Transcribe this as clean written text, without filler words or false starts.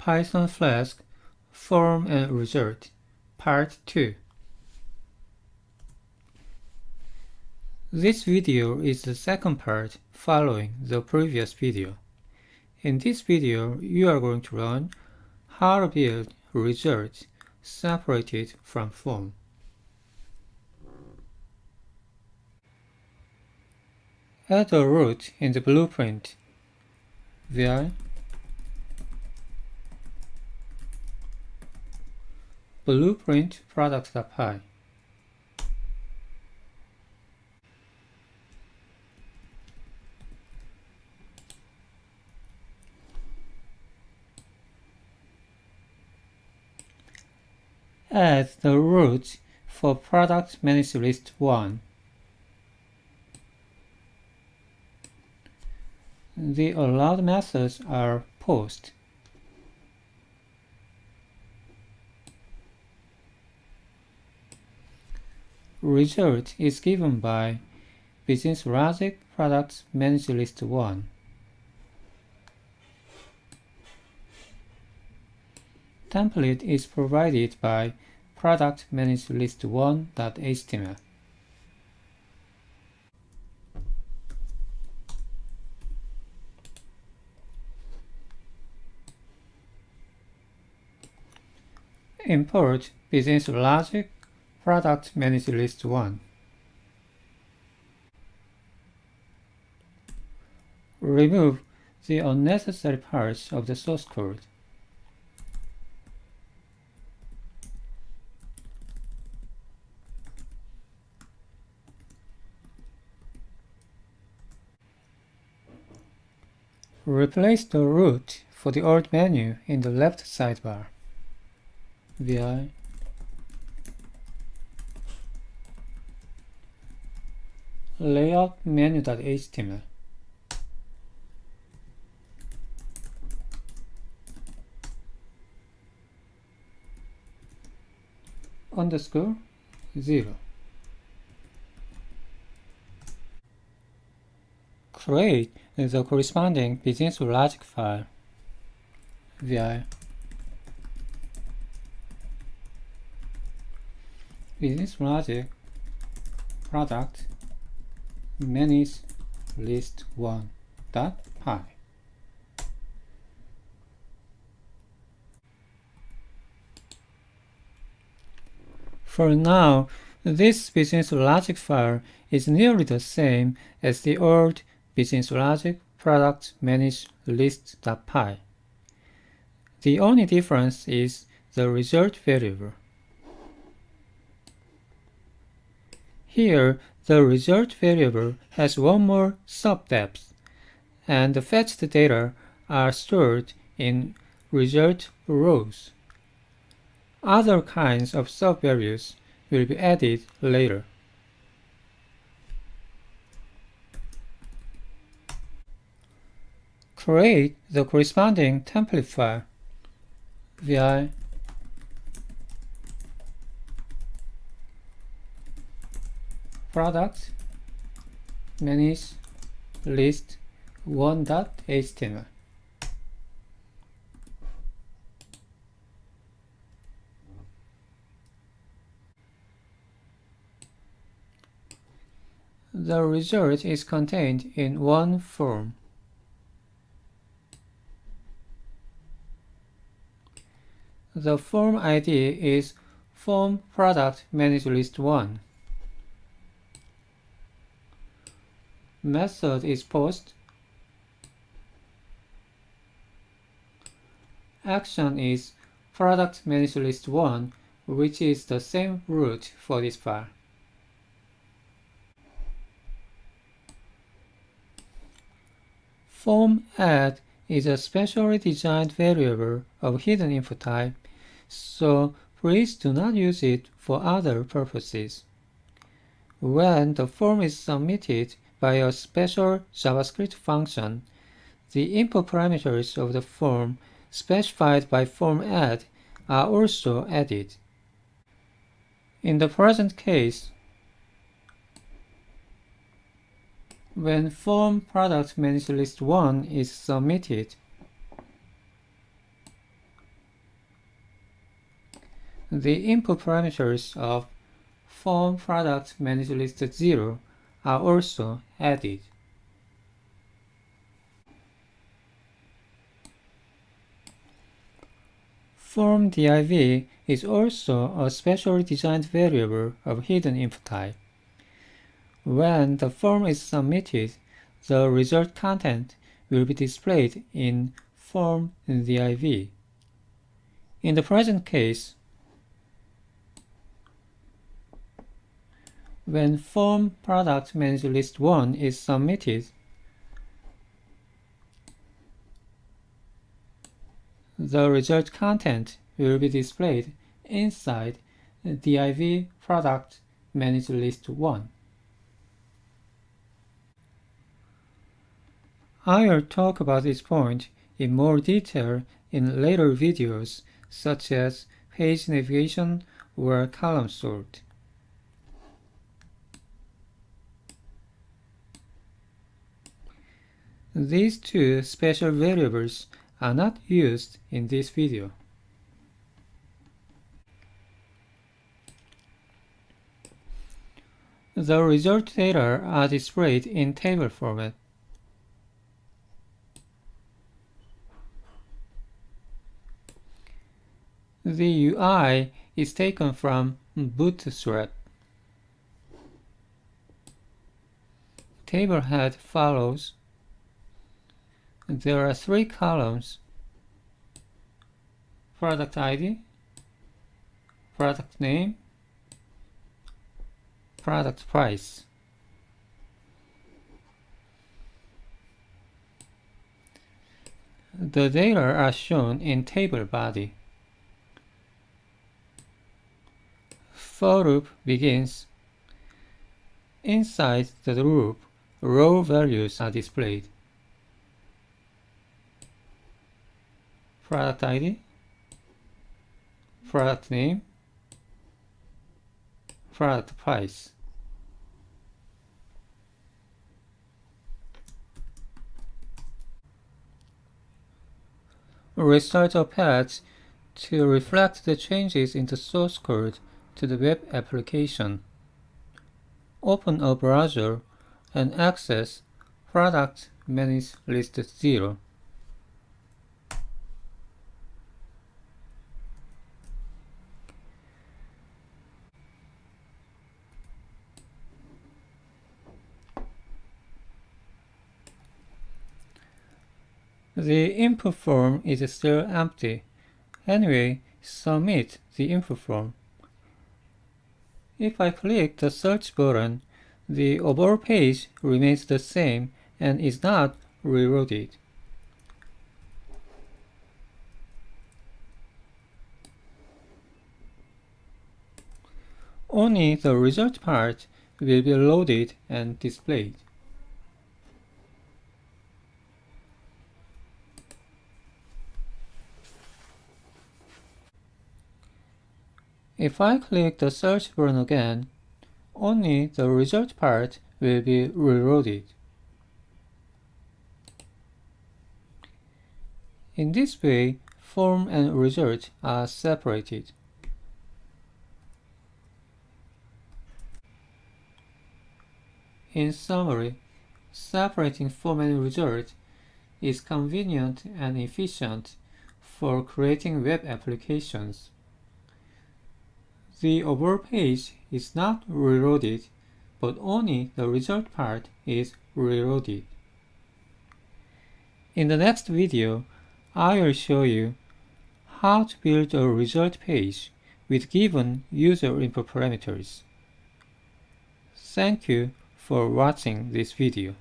Python Flask Form and Result Part 2. This video is the second part following the previous video. In this video, you are going to learn how to build results separated from form. Add a root in the blueprint via blueprint product.py. Add the root for product managed list 1. The allowed methods are post, result is given by business logic product managed list 1. Template is provided by product managed list 1.html. Import business logic product managed list 1. Remove the unnecessary parts of the source code. Replace the root for the alt menu in the left sidebar via layout menu.html. Underscore 0. Create the corresponding business logic file via business logic product managed list 1.py. For now, this business logic file is nearly the same as the old business logic product managed list.py. The only difference is the result variable. Here, the result variable has one more subdepth, and the fetched data are stored in result rows. Other kinds of subvalues will be added later. Create the corresponding template file via product managed list 1.html. The result is contained in one form. The form ID is form product managed list 1. Method is post. Action is product managed list 1, which is the same root for this file. Form add is a specially designed variable of hidden info type, so please do not use it for other purposes. When the form is submitted by a special JavaScript function, the input parameters of the form specified by form add are also added. In the present case, when form product managed list 1 is submitted, The input parameters of form product manage list 0 are also added. Form div is also a specially designed variable of hidden input type. When the form is submitted, the result content will be displayed in form div. In the present case, when form product manage list 1 is submitted, the result content will be displayed inside div product manage list 1. I will talk about this point in more detail in later videos, such as page navigation or column sort. These two special variables are not used in this video. The result data are displayed in table format. The UI is taken from Bootstrap. Table head follows. There are 3 columns: product ID, product name, product price. The data are shown in table body. For loop begins. Inside the loop, row values are displayed. Product ID, product name, product price. Restart a patch to reflect the changes in the source code to the web application. Open a browser and access product manage list 0. The input form is still empty. Anyway, submit the input form. If I click the search button, the overall page remains the same and is not reloaded. Only the result part will be loaded and displayed. If I click the search button again, only the result part will be reloaded. In this way, form and result are separated. In summary, separating form and result is convenient and efficient for creating web applications. The overall page is not reloaded, but only the result part is reloaded. In the next video, I will show you how to build a result page with given user input parameters. Thank you for watching this video.